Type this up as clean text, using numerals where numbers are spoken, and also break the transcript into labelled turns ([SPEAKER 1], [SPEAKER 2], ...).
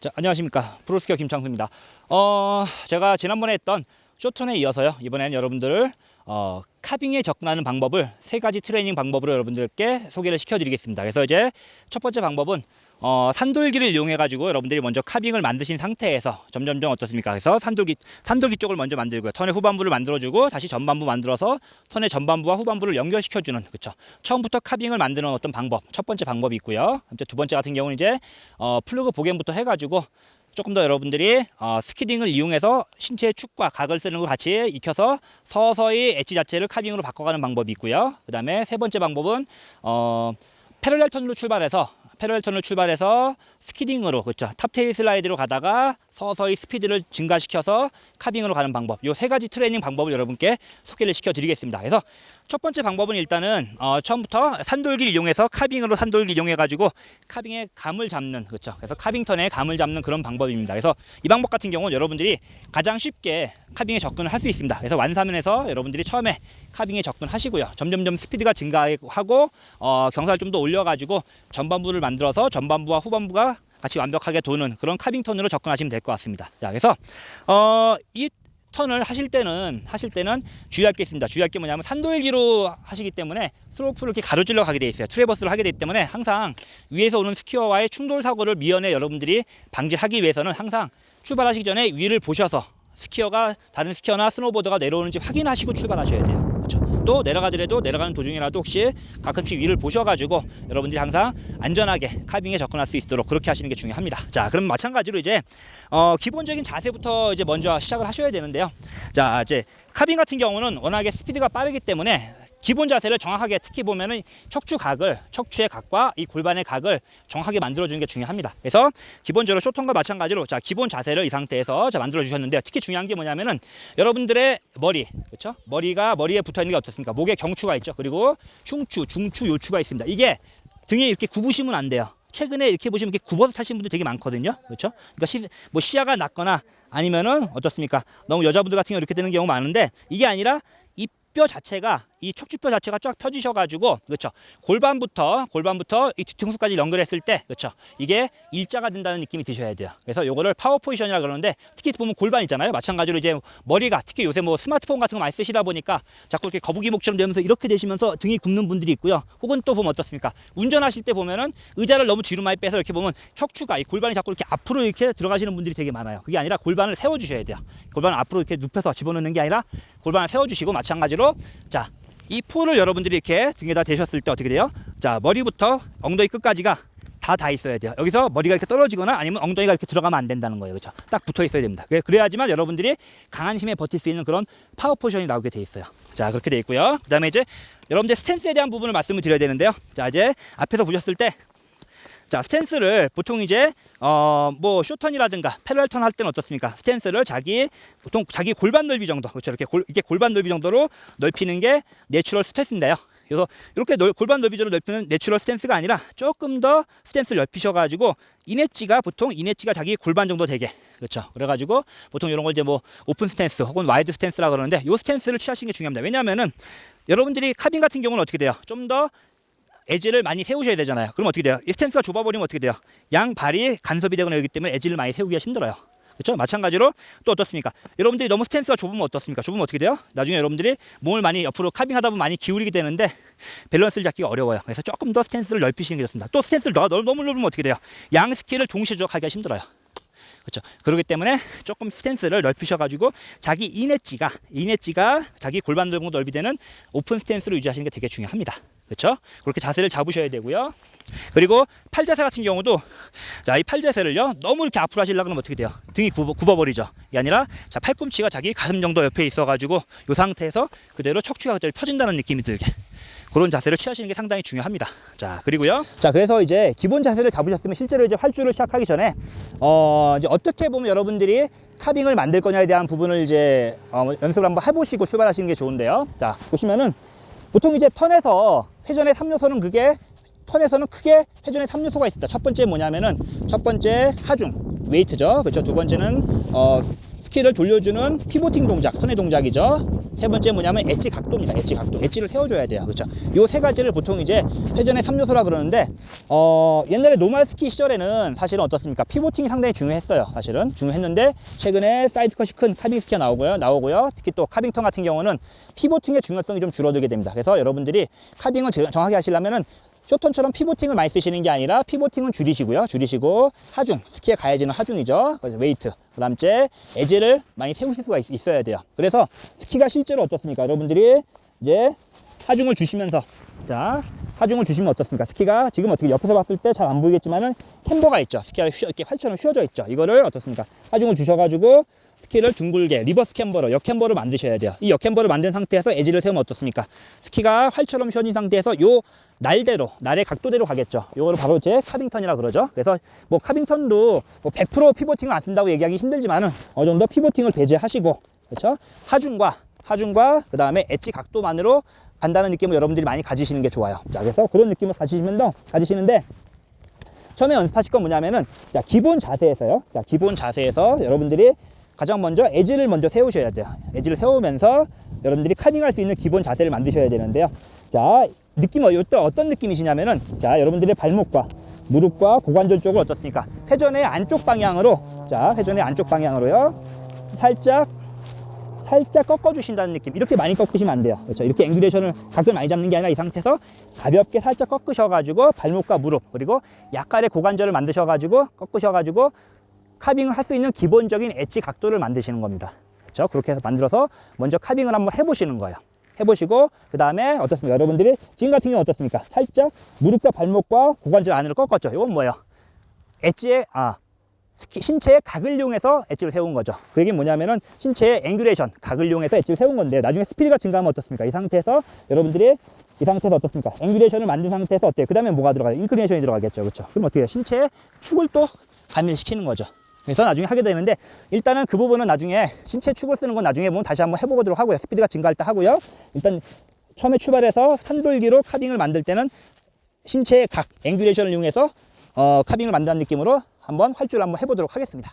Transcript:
[SPEAKER 1] 자, 안녕하십니까. 프로스키어 김창수입니다. 제가 지난번에 했던 쇼턴에 이어서요, 이번에는 여러분들을 카빙에 접근하는 방법을 세 가지 트레이닝 방법으로 여러분들께 소개를 시켜드리겠습니다. 그래서 이제 첫 번째 방법은 산돌기를 이용해 가지고 여러분들이 먼저 카빙을 만드신 상태에서 점점점 어떻습니까? 그래서 산돌기 쪽을 먼저 만들고요. 턴의 후반부를 만들어주고 다시 전반부 만들어서 턴의 전반부와 후반부를 연결시켜주는, 그쵸? 처음부터 카빙을 만드는 어떤 방법, 첫 번째 방법이 있고요. 두 번째 같은 경우는 이제 플러그 보겐부터 해가지고 조금 더 여러분들이 스키딩을 이용해서 신체의 축과 각을 쓰는 것 같이 익혀서 서서히 엣지 자체를 카빙으로 바꿔가는 방법이 있고요. 그 다음에 세 번째 방법은 패러렐 턴으로 출발해서 스키딩으로, 그렇죠, 탑테일 슬라이드로 가다가 서서히 스피드를 증가시켜서 카빙으로 가는 방법, 요 세 가지 트레이닝 방법을 여러분께 소개를 시켜드리겠습니다. 그래서 첫 번째 방법은 일단은 처음부터 산돌기를 이용해서 카빙으로 산돌기 이용해가지고 카빙의 감을 잡는, 그렇죠, 그래서 카빙턴의 감을 잡는 그런 방법입니다. 그래서 이 방법 같은 경우는 여러분들이 가장 쉽게 카빙에 접근을 할 수 있습니다. 그래서 완사면에서 여러분들이 처음에 카빙에 접근하시고요, 점점점 스피드가 증가하고 경사를 좀 더 올려가지고 전반부를 만들어서 전반부와 후반부가 같이 완벽하게 도는 그런 카빙턴으로 접근하시면 될 것 같습니다. 자, 그래서 이 턴을 하실 때는 주의할 게 있습니다. 주의할 게 뭐냐면 산돌기로 하시기 때문에 스로프를 이렇게 가로질러 가게 돼 있어요. 트래버스를 하게 되기 때문에 항상 위에서 오는 스키어와의 충돌 사고를 미연에 여러분들이 방지하기 위해서는 항상 출발하시기 전에 위를 보셔서 스키어가, 다른 스키어나 스노보드가 내려오는지 확인하시고 출발하셔야 돼요. 그렇죠? 또 내려가더라도 내려가는 도중이라도 혹시 가끔씩 위를 보셔가지고 여러분들이 항상 안전하게 카빙에 접근할 수 있도록 그렇게 하시는 게 중요합니다. 자, 그럼 마찬가지로 이제 기본적인 자세부터 이제 먼저 시작을 하셔야 되는데요. 자, 이제 카빙 같은 경우는 워낙에 스피드가 빠르기 때문에 기본 자세를 정확하게, 특히 보면은 척추의 각과 이 골반의 각을 정확하게 만들어주는 게 중요합니다. 그래서 기본적으로 쇼턴과 마찬가지로, 자, 기본 자세를 이 상태에서 만들어 주셨는데, 특히 중요한 게 뭐냐면은 여러분들의 머리, 그렇죠? 머리에 붙어 있는 게 어떻습니까? 목에 경추가 있죠. 그리고 흉추, 중추, 요추가 있습니다. 이게 등에 이렇게 굽으시면 안 돼요. 최근에 이렇게 보시면 이렇게 굽어서 타시는 분들 되게 많거든요. 그렇죠? 그러니까 시야가 낮거나 아니면은 어떻습니까? 너무 여자분들 같은 경우 이렇게 되는 경우 많은데, 이게 아니라 뼈 자체가, 이 척추뼈 자체가 쫙 펴지셔가지고, 그렇죠, 골반부터 이 뒤통수까지 연결했을 때, 그렇죠, 이게 일자가 된다는 느낌이 드셔야 돼요. 그래서 요거를 파워 포지션이라 그러는데, 특히 보면 골반 있잖아요. 마찬가지로 이제 머리가, 특히 요새 뭐 스마트폰 같은 거 많이 쓰시다 보니까 자꾸 이렇게 거북이목처럼 되면서 이렇게 되시면서 등이 굽는 분들이 있고요. 혹은 또 보면 어떻습니까? 운전하실 때 보면은 의자를 너무 뒤로 많이 빼서 이렇게 보면 척추가, 이 골반이 자꾸 이렇게 앞으로 이렇게 들어가시는 분들이 되게 많아요. 그게 아니라 골반을 세워주셔야 돼요. 골반을 앞으로 이렇게 눕혀서 집어넣는 게 아니라 골반을 세워주시고, 마찬가지로, 자, 이 폴을 여러분들이 이렇게 등에다 대셨을 때 어떻게 돼요? 자, 머리부터 엉덩이 끝까지가 다 있어야 돼요. 여기서 머리가 이렇게 떨어지거나 아니면 엉덩이가 이렇게 들어가면 안 된다는 거예요. 그렇죠? 딱 붙어 있어야 됩니다. 그래야지만 여러분들이 강한 힘에 버틸 수 있는 그런 파워 포지션이 나오게 돼 있어요. 자, 그렇게 돼 있고요. 그 다음에 이제 여러분들 스탠스에 대한 부분을 말씀을 드려야 되는데요. 자, 이제 앞에서 보셨을 때, 자, 스탠스를 보통 이제 뭐 쇼턴이라든가 패러렐 턴 할 때는 어떻습니까? 스탠스를 보통 자기 골반 넓이 정도, 그렇죠, 이렇게 골반 넓이 정도로 넓히는 게 내추럴 스탠스인데요. 그래서 이렇게 골반 넓이로 넓히는 내추럴 스탠스가 아니라 조금 더 스탠스를 넓히셔가지고 보통 이내치가 자기 골반 정도 되게, 그렇죠, 그래가지고 보통 이런 걸 이제 뭐 오픈 스탠스 혹은 와이드 스탠스라 그러는데, 이 스탠스를 취하시는 게 중요합니다. 왜냐하면은 여러분들이 카빙 같은 경우는 어떻게 돼요? 좀 더 엣지를 많이 세우셔야 되잖아요. 그럼 어떻게 돼요? 이 스탠스가 좁아버리면 어떻게 돼요? 양 발이 간섭이 되거나 하기 때문에 엣지를 많이 세우기가 힘들어요. 그렇죠? 마찬가지로 또 어떻습니까? 여러분들이 너무 스탠스가 좁으면 어떻습니까? 좁으면 어떻게 돼요? 나중에 여러분들이 몸을 많이 옆으로 카빙하다 보면 많이 기울이게 되는데 밸런스를 잡기가 어려워요. 그래서 조금 더 스탠스를 넓히시는 게 좋습니다. 또 스탠스를 너무 넓으면 어떻게 돼요? 양 스키를 동시에 조작하기가 힘들어요. 그렇죠? 그렇기 때문에 조금 스탠스를 넓히셔가지고 자기 이내치가 자기 골반 넓이 되는 오픈 스탠스로 유지하시는 게 되게 중요합니다. 그렇죠? 그렇게 자세를 잡으셔야 되고요. 그리고 팔 자세 같은 경우도, 자, 이 팔 자세를요, 너무 이렇게 앞으로 하시려고 하면 어떻게 돼요? 등이 굽어버리죠. 이게 아니라, 자, 팔꿈치가 자기 가슴 정도 옆에 있어가지고 이 상태에서 그대로 척추가 그대로 펴진다는 느낌이 들게, 그런 자세를 취하시는 게 상당히 중요합니다. 자, 그리고요. 자, 그래서 이제 기본 자세를 잡으셨으면 실제로 이제 활주를 시작하기 전에 이제 어떻게 보면 여러분들이 카빙을 만들 거냐에 대한 부분을 이제 연습을 한번 해보시고 출발하시는 게 좋은데요. 자, 보시면은 보통 이제 턴에서 회전의 3요소는 크게 회전의 3요소가 있습니다. 첫 번째 뭐냐면은, 첫 번째 하중 웨이트죠. 그렇죠? 두 번째는 스키를 돌려주는 피보팅 동작, 손의 동작이죠. 세 번째 뭐냐면 엣지 각도입니다. 엣지 각도. 엣지를 세워줘야 돼요. 그렇죠? 요 세 가지를 보통 이제 회전의 3요소라 그러는데, 옛날에 노멀 스키 시절에는 사실은 어떻습니까? 피보팅이 상당히 중요했어요. 사실은 중요했는데, 최근에 사이드컷이 큰 카빙 스키가 나오고요. 특히 또 카빙턴 같은 경우는 피보팅의 중요성이 좀 줄어들게 됩니다. 그래서 여러분들이 카빙을 정확히 하시려면은 쇼턴처럼 피보팅을 많이 쓰시는 게 아니라 피보팅은 줄이시고 하중, 스키에 가해지는 하중이죠. 그래서 웨이트, 그 다음째 에지를 많이 세우실 수가 있어야 돼요. 그래서 스키가 실제로 어떻습니까? 여러분들이 이제 하중을 주시면서, 자, 하중을 주시면 어떻습니까? 스키가 지금 어떻게 옆에서 봤을 때 잘 안 보이겠지만은 캠버가 있죠. 스키가 이렇게 활처럼 휘어져 있죠. 이거를 어떻습니까? 하중을 주셔가지고 스키를 둥글게 리버스 캠버로, 역캠버로 만드셔야 돼요. 이 역캠버를 만든 상태에서 에지를 세우면 어떻습니까? 스키가 활처럼 휘어진 상태에서 요 날의 각도대로 가겠죠. 요거를 바로 이제 카빙턴이라 그러죠. 그래서 뭐 카빙턴도 뭐 100% 피보팅을 안 쓴다고 얘기하기 힘들지만은 어느 정도 피보팅을 배제하시고, 그렇죠? 하중과 그 다음에 엣지 각도만으로 간다는 느낌을 여러분들이 많이 가지시는 게 좋아요. 자, 그래서 그런 느낌을 가지시는데, 처음에 연습하실 건 뭐냐면은, 자, 기본 자세에서요. 자, 기본 자세에서 여러분들이 가장 먼저 엣지를 먼저 세우셔야 돼요. 엣지를 세우면서 여러분들이 카빙할 수 있는 기본 자세를 만드셔야 되는데요. 자, 어떤 느낌이시냐면은, 자, 여러분들의 발목과 무릎과 고관절 쪽을 어떻습니까? 회전의 안쪽 방향으로, 자, 회전의 안쪽 방향으로요. 살짝 꺾어주신다는 느낌. 이렇게 많이 꺾으시면 안 돼요. 그렇죠? 이렇게 앵귤레이션을 가끔 많이 잡는 게 아니라 이 상태에서 가볍게 살짝 꺾으셔가지고 발목과 무릎, 그리고 약간의 고관절을 꺾으셔가지고 카빙을 할 수 있는 기본적인 엣지 각도를 만드시는 겁니다. 그렇죠? 그렇게 해서 만들어서 먼저 카빙을 한번 해보시는 거예요. 해보시고, 그 다음에 어떻습니까? 여러분들이 지금 같은 경우는 어떻습니까? 살짝 무릎과 발목과 고관절 안으로 꺾었죠. 이건 뭐예요? 신체의 각을 이용해서 엣지를 세운 거죠. 그 얘기는 뭐냐면은 신체의 앵귤레이션, 각을 이용해서 엣지를 세운 건데, 나중에 스피드가 증가하면 어떻습니까? 이 상태에서 어떻습니까? 앵귤레이션을 만든 상태에서 어때요? 그 다음에 뭐가 들어가요? 인클리네이션이 들어가겠죠. 그렇죠? 그럼 어떻게 해요? 신체의 축을 또 가밀시키는 거죠. 그래서 나중에 하게 되는데, 일단은 그 부분은 나중에 신체 축을 쓰는 건 나중에 보면 다시 한번 해보도록 하고요. 스피드가 증가할 때 하고요. 일단 처음에 출발해서 산돌기로 카빙을 만들 때는 신체의 각, 앵귤레이션을 이용해서 카빙을 만든다는 느낌으로 한번 활주를 한번 해보도록 하겠습니다.